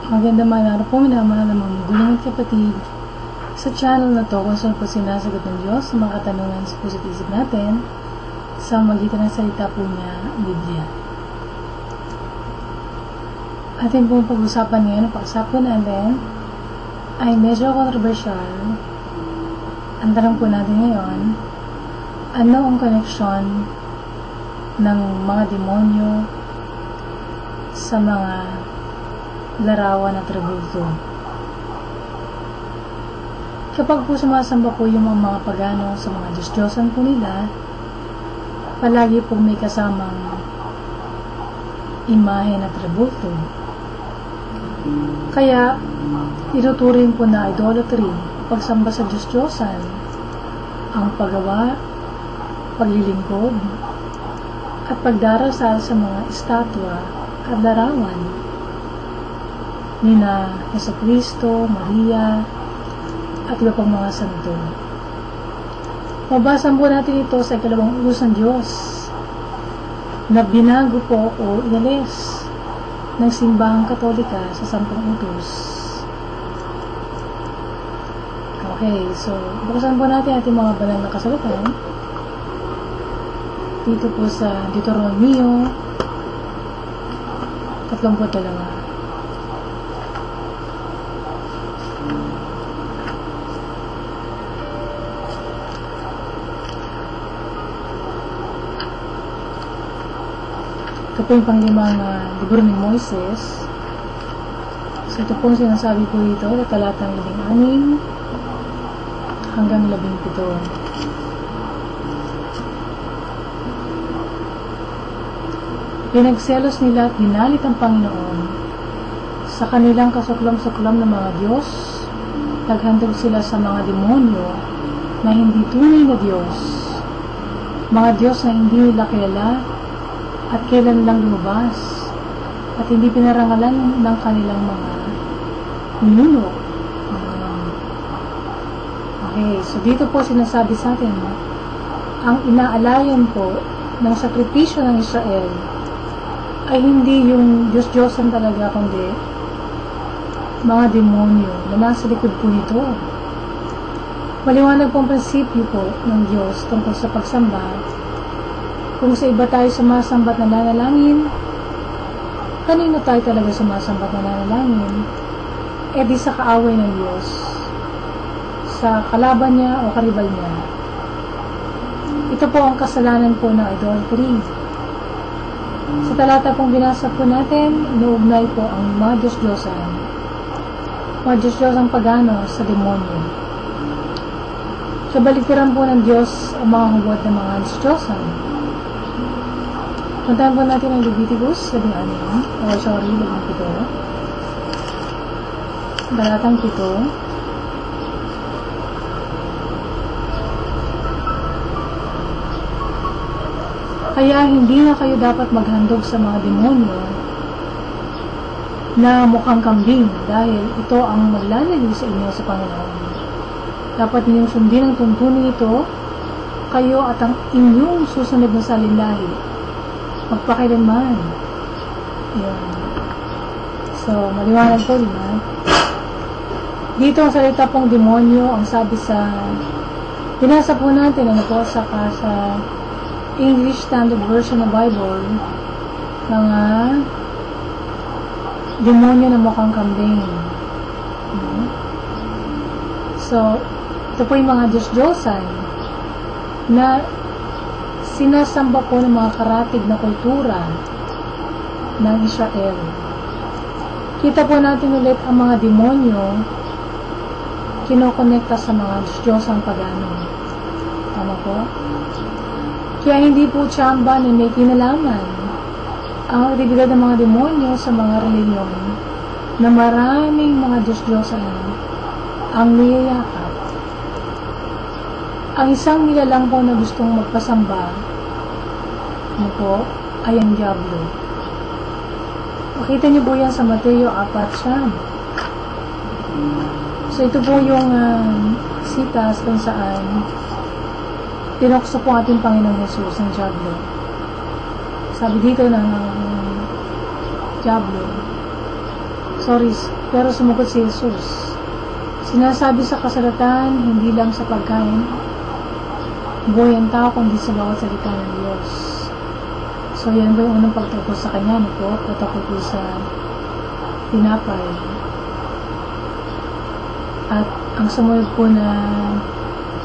Magandang araw po, minamahal ng mga magulang at kapatid. Sa channel na to, kung saan po sinasagot ng Diyos sa mga katanungan sa puso't isip natin sa magitan ng salita po niya, Biblia. Ating pong pag-usapan ngayon, ang pag-usapan natin ay medyo controversial. Ang tanong po natin ngayon, ano ang koneksyon ng mga demonyo sa mga larawan at tributo? Kapag po sumasamba po yung mga pagano sa mga Diyos-Diyosan po nila, palagi po may kasamang imahe na tributo. Kaya, ituturing po na idolatry, pagsamba sa Diyos-Diyosan, ang paggawa, paglilingkod, at pagdarasal sa mga estatwa at larawan nina Jesucristo, Maria, at iba pang mga santo. Mabasan po natin ito sa ikalawang utos ng Diyos na binago po o inalis ng simbahang Katolika sa 10 utos. Okay, so buksan po natin ating mga banal na kasulatan dito po sa Deuteronomio 32. Ito po yung panglimang libro ni Moises. So ito po sinasabi po dito sa talatang 16 hanggang 17. Pinagselos nila at ginalit ang Panginoon sa kanilang kasuklam-suklam ng mga Diyos. Naghandog sila sa mga demonyo na hindi tunay na Diyos, mga Diyos na hindi nila kilala at kailan lang lumabas at hindi pinarangalan ng kanilang mga ninuno. Okay, so dito po sinasabi sa atin, ang inaalayan po ng sakripisyo ng Israel ay hindi yung Diyos-Diyosan talaga, kundi mga demonyo na nasa likod po nito. Maliwanag po ang prinsipyo po ng Diyos tungkol sa pagsamba. Kung sa iba tayo sumasamba at nananalangin, kanino tayo talaga sumasamba at nananalangin? E di sa kaaway ng Diyos, sa kalaban niya o karibal niya. Ito po ang kasalanan po ng idolatry. Sa talata pong binasa po natin, inuugnay po ang mga Diyos-Diyosan, mga Diyos-Diyosang pagano sa demonyo. Kabaligtaran po ng Diyos ang mga huwad ng mga Diyos-Diyosan. Puntahan po natin ang Leviticus 17, talatang 7. Kaya hindi na kayo dapat maghandog sa mga demonyo na mukhang kambing dahil ito ang maglalayo sa inyo sa Panginoon. Dapat ninyong sundin ang tuntunin ito, kayo at ang inyong susunod na salinlahi magpakailanman. Yan. So, maliwanag po, diba? Dito ang salita pong demonyo, ang sabi sa binasa po natin, ano po, sa English Standard Version ng Bible, mga demonyo na mukhang kambing. So, ito po yung mga Diyos-Diyosan na sinasamba po ng mga karatig na kultura ng Israel. Kita po natin ulit ang mga demonyo kinokonekta sa mga Diyos-Diyosang pagano. Tama po? Kaya hindi po tsamba na may kinalaman ang aktibidad ng mga demonyo sa mga reliyon na maraming mga Diyos-Diyosan ang niyayakap. Ang isang nilalang po na gustong magpasamba po ay ang Diablo. Makita niyo po yan sa Mateo 4. So ito po yung sitas kung saan tinokso po ating Panginoong Jesus ng Diablo. Sabi dito ng Diablo, pero sumagot si Jesus. Sinasabi sa kasulatan, hindi lang sa pagkain buhay ang tao, kundi sa bawat salita ng Diyos. So, yan ba yung unang pagtapos sa kanya, no po? Patapos po sa tinapay. At ang sumunod po na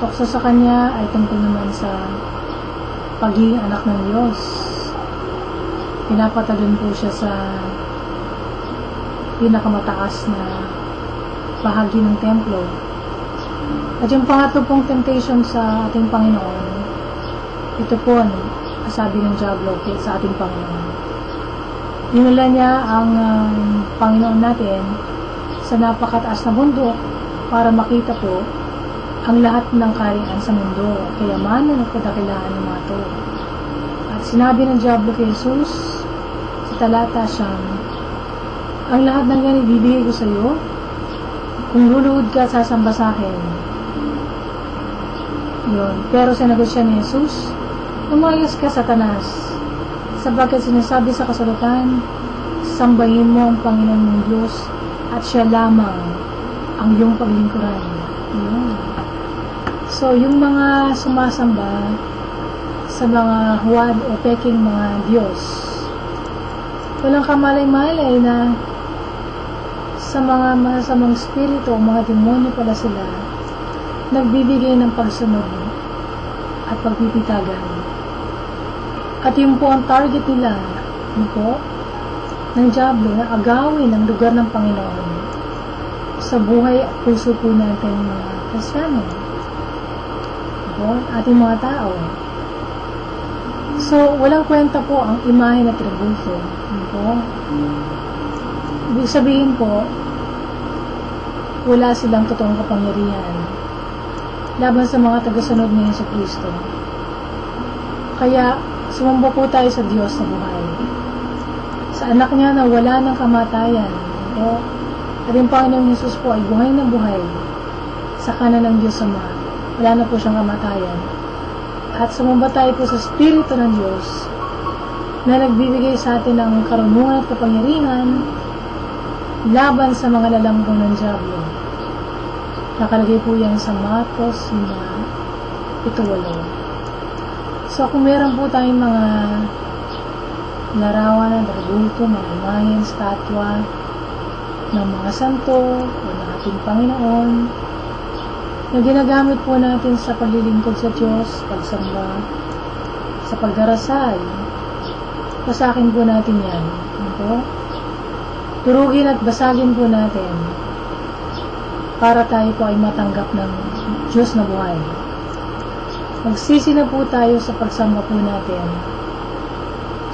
tukso sa kanya ay tungkol naman sa pagiging anak ng Diyos. Pinapatalon po siya sa pinakamataas na bahagi ng templo. At yung pangatlo pong temptation sa ating Panginoon, ito po, sabi ng Diablo sa ating Panginoon. Dinala niya ang Panginoon natin sa napakataas na bundok para makita po ang lahat ng kaharian sa mundo, kayamanan at kadakilaan ng mga ito. At sinabi ng Diablo kay Jesus sa talata siyang, ang lahat ng yan ibibigay ko sa iyo kung luluhod ka sasamba sa akin. Yun. Pero sinagot siya ni Jesus, umayos ka, Satanas, sapagkat sinasabi sa kasulatan, sambahin mo ang Panginoon mong Diyos at siya lamang ang iyong paglingkuran. Yun. So, yung mga sumasamba sa mga huwad o peking mga Diyos, walang kamalay-malay na sa mga masasamang spirito o mga demonyo pala sila nagbibigay ng pagsunod at pagpipitagan. At yun po ang target nila, yun po, ng Diablo na agawin ang lugar ng Panginoon sa buhay at puso po natin mga Kristiyano, ating mga tao. So, walang kwenta po ang imahe na tributo. Yun po. Ibig sabihin po, wala silang totoong kapangyarihan laban sa mga tagasunod ni Jesucristo. Kaya, sumamba po tayo sa Diyos na buhay. Sa anak niya na wala ng kamatayan. O, at yung Panginoong Jesus po ay buhay ng buhay sa kanan ng Diyos Ama. Wala na po siyang kamatayan. At sumamba tayo po sa Espiritu ng Diyos na nagbibigay sa atin ng karunungan at kapangyarihan laban sa mga lalambong ng Diablo. Nakalagay po yan sa Marcos 8:8. So, kung meron po tayong mga larawan ng tributo, mga imahen, statwa ng mga santo o ng ating Panginoon na ginagamit po natin sa paglilingkod sa Diyos, pagsamba, sa pagdarasal, basakin po natin yan. Ito, turugin at basagin po natin para tayo po ay matanggap ng Diyos na buhay. Magsisi na po tayo sa pagsamba po natin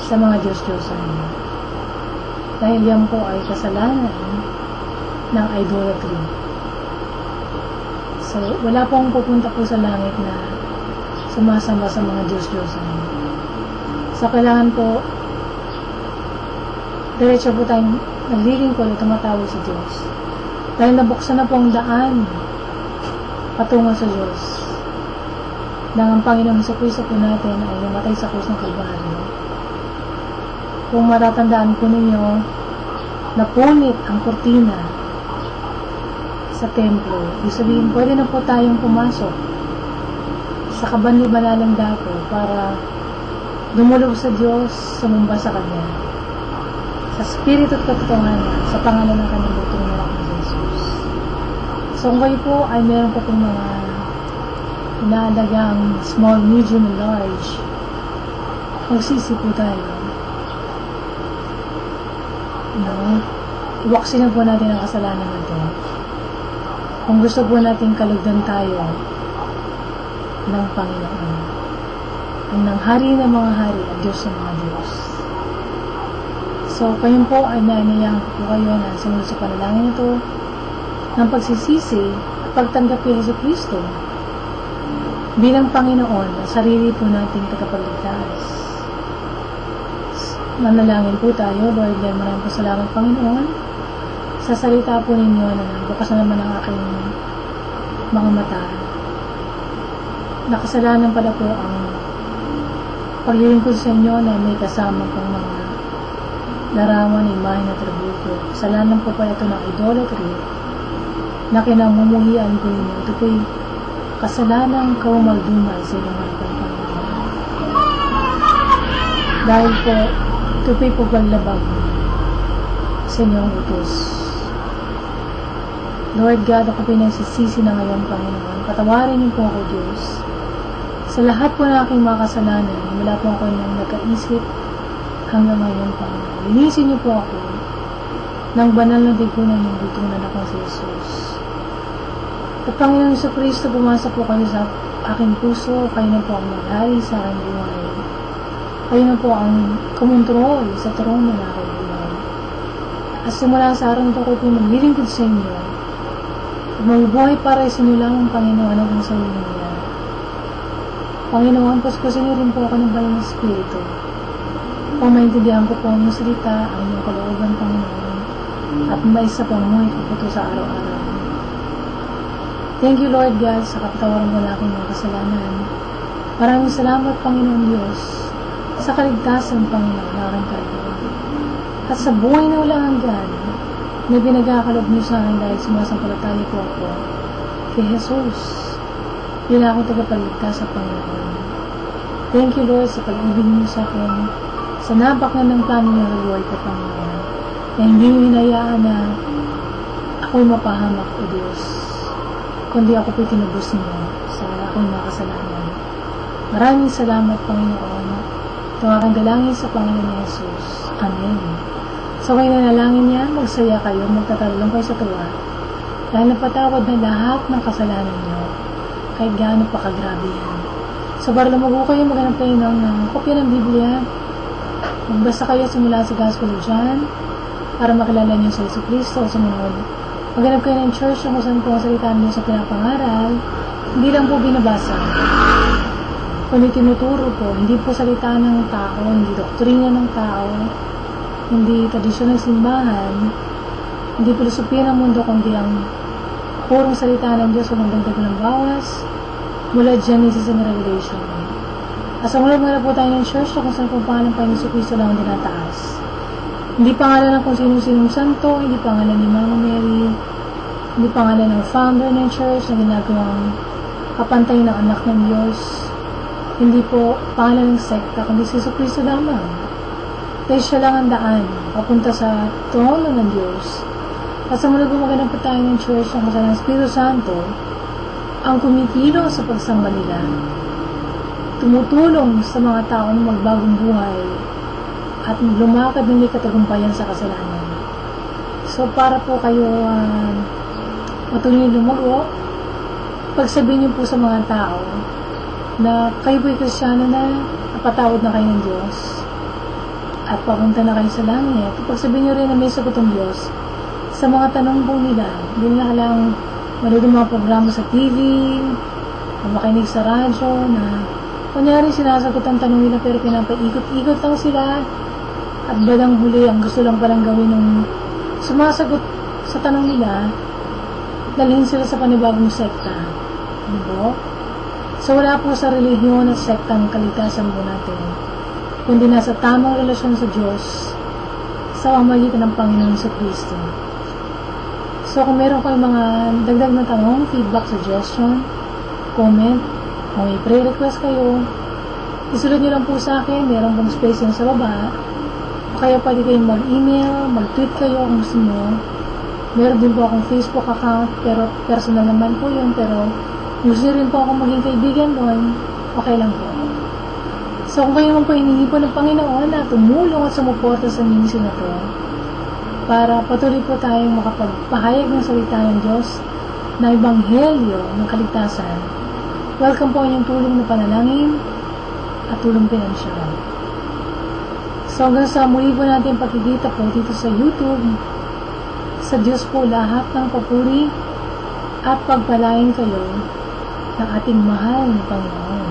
sa mga Diyos-Diyosan. Dahil yan po ay kasalanan ng idolatry. So, wala pong pupunta po sa langit na sumasamba sa mga Diyos-Diyosan. So, kailangan po diretso po tayong naglilingkod at tumatawag sa Diyos. Dahil nabuksan na po ang daan patungo sa Diyos. Nang ang Panginoong Jesucristo po natin ay namatay sa krus ng Kalbaryo. Kung matatandaan po ninyo, napunit ang kurtina sa templo. Ibig sabihin, pwede na po tayong pumasok sa kabanli-banalang dako para dumulog sa Diyos, sumamba sa Kanya. Sa Espiritu at katotohanan, sa pangalan ng Kanyang butong na ng Jesus. So, kung kayo po ay meron po pong mga inaalagang small, medium, and large, magsisi po tayo. Iwaksin na po natin ang kasalanan natin. Kung gusto po natin kalugdan tayo ng Panginoon, ang nanghari ng mga hari at Diyos ng mga Diyos. So, kayo po ay nainayang po kayo na sumunod sa panalangin ito ng pagsisisi at pagtanggap kay Jesucristo bilang Panginoon na sarili po nating tagapagligtas. Manalangin po tayo. Lord, maraming po salamat, Panginoon, sa salita po ninyo na bukas na naman ang aking mga mata. Nakasalanan pala po ang paglilingkod sa inyo na may kasama pong mga larawan, imahe na tributo kasalanan po pa ito ng idolatry na kinamumuhian ko ninyo. Ito po'y kasalanang karumaldumal sa inyong harapan, Panginoon. Dahil po, ito po'y paglabag sa inyong utos. Lord God, ako pinagsisisi na ngayon, Panginoon. Patawarin niyo po ako, Diyos. Sa lahat po ng aking mga kasalanan, wala po ako nang nagkaisip hanggang ngayon, Panginoon. Linisin niyo po ako ng banal na digunan ng butunan ako sa Jesus. At Panginoon Jesucristo, pumasa po kayo sa aking puso, kayo na po ang maghari sa aking buhay. Kayo na po ang kumontrol sa trono na aking buhay. At simula sa araw nito, ako po maglilingkod sa inyo. At mabubuhay para sa inyo lang ang Panginoon hanggang sa inyo niya. Panginoon, puspusin niyo rin po ako ng banal na Espiritu. Kung maintindihan ko po ang salita, ang iyong kalooban, Panginoon, at may isa pang muhay ko po ito sa araw-araw. Thank you, Lord God, sa kapatawaran mo na aking mga kasalanan. Maraming salamat, Panginoon Diyos, sa kaligtasan, Panginoon, na aking kalooban. At sa buhay na walang hanggan, na binagakalob niyo sa akin dahil sumasampalataya po ako kay Jesus. Yun ang aking tagapagligtas sa Panginoon. Thank you, Lord, sa pag-ibig niyo sa akin, sa napaknan ng plano niyo ng buhay ko, Panginoon, na hindi niyo hinayaan na ako'y mapahamak, O Diyos, kundi ako po'y tinubos niyo sa aking mga kasalanan. Maraming salamat, Panginoon. Ito ang aking dalangin sa Panginoon Jesus. Amen. So kayo nanalangin niya, magsaya kayo, magtatalong kayo sa tuwa, dahil napatawad na lahat ng kasalanan niyo, kahit gaano pa kagrabe yan. So para lumago kayo, maghanap kayo ng kopya ng Biblia, magbasa kayo simula sa Gospel of John, para makilala niyo sa Jesucristo. Sumunod, maghanap kayo ng church kung saan po ang salita niyo sa pinapangaral, hindi lang po binabasa, kundi tinuturo po, hindi po salita ng tao, hindi doktrina ng tao, hindi tradisyon ng simbahan, hindi filosofiya ng mundo, kundi ang purong salita ng Diyos, walang dagdag ng bawas, mula Genesis and Revelation. At sa mula po tayo ng church na kung saan po pangalan pa ni Jesucristo lang ang dinataas. Hindi pangalan ng kung sino-sinong santo, hindi pangalan ni Mama Mary, hindi pangalan ng founder ng church na ginagawang kapantay ng anak ng Diyos, hindi po pangalan ng sekta, kundi si Jesucristo lamang. Dahil siya lang ang daan papunta sa trono ng Diyos. At sa mula gumaganap po tayo ng church na kasal ng Espiritu Santo ang kumikilos sa pagsamba nila, tumutulong sa mga tao na magbagong buhay at lumakad ng may katagumpayan sa kasalanan. So para po kayo matuloy lumago, pagsabihin niyo po sa mga tao na kayo po'y Kristiyano na, napatawad na kayo ng Diyos at papunta na kayo sa langit. Pagsabihin nyo rin na may sagot ang Diyos sa mga tanong po nila. Hindi na kailangang manood mga programa sa TV o makinig sa radyo na kunyari sinasagot ang tanong nila pero pinapaikot-ikot lang sila at badang huli ang gusto lang palang gawin ng sumasagot sa tanong nila, dalhin sila sa panibagong sekta. Diba? So wala po sa relihiyon at sekta ng kaligtasan po natin, kundi nasa tamang relasyon sa Diyos sa pamamagitan ng Panginoon Jesucristo. So kung meron kayong mga dagdag na tanong, feedback, suggestion, comment, o may prayer request kayo, isulat nyo lang po sa akin, meron pong space yung sa baba, o kaya pwede kayong mag-email, mag-tweet kayo kung gusto nyo. Meron din po akong Facebook account, pero personal naman po yun, pero gusto rin po akong maging kaibigan doon, okay lang po. So kung kayo naman po inihipo ng Panginoon na tumulong at sumuporta sa ministry na to, para patuloy po tayong makapagpahayag ng salita ng Diyos na ebanghelyo ng kaligtasan, welcome po inyong tulong na panalangin at tulong pinansyal. So hanggang sa muli po natin pagkikita po dito sa YouTube, sa Diyos po lahat ng papuri at pagpalain kayo ng ating mahal na Panginoon.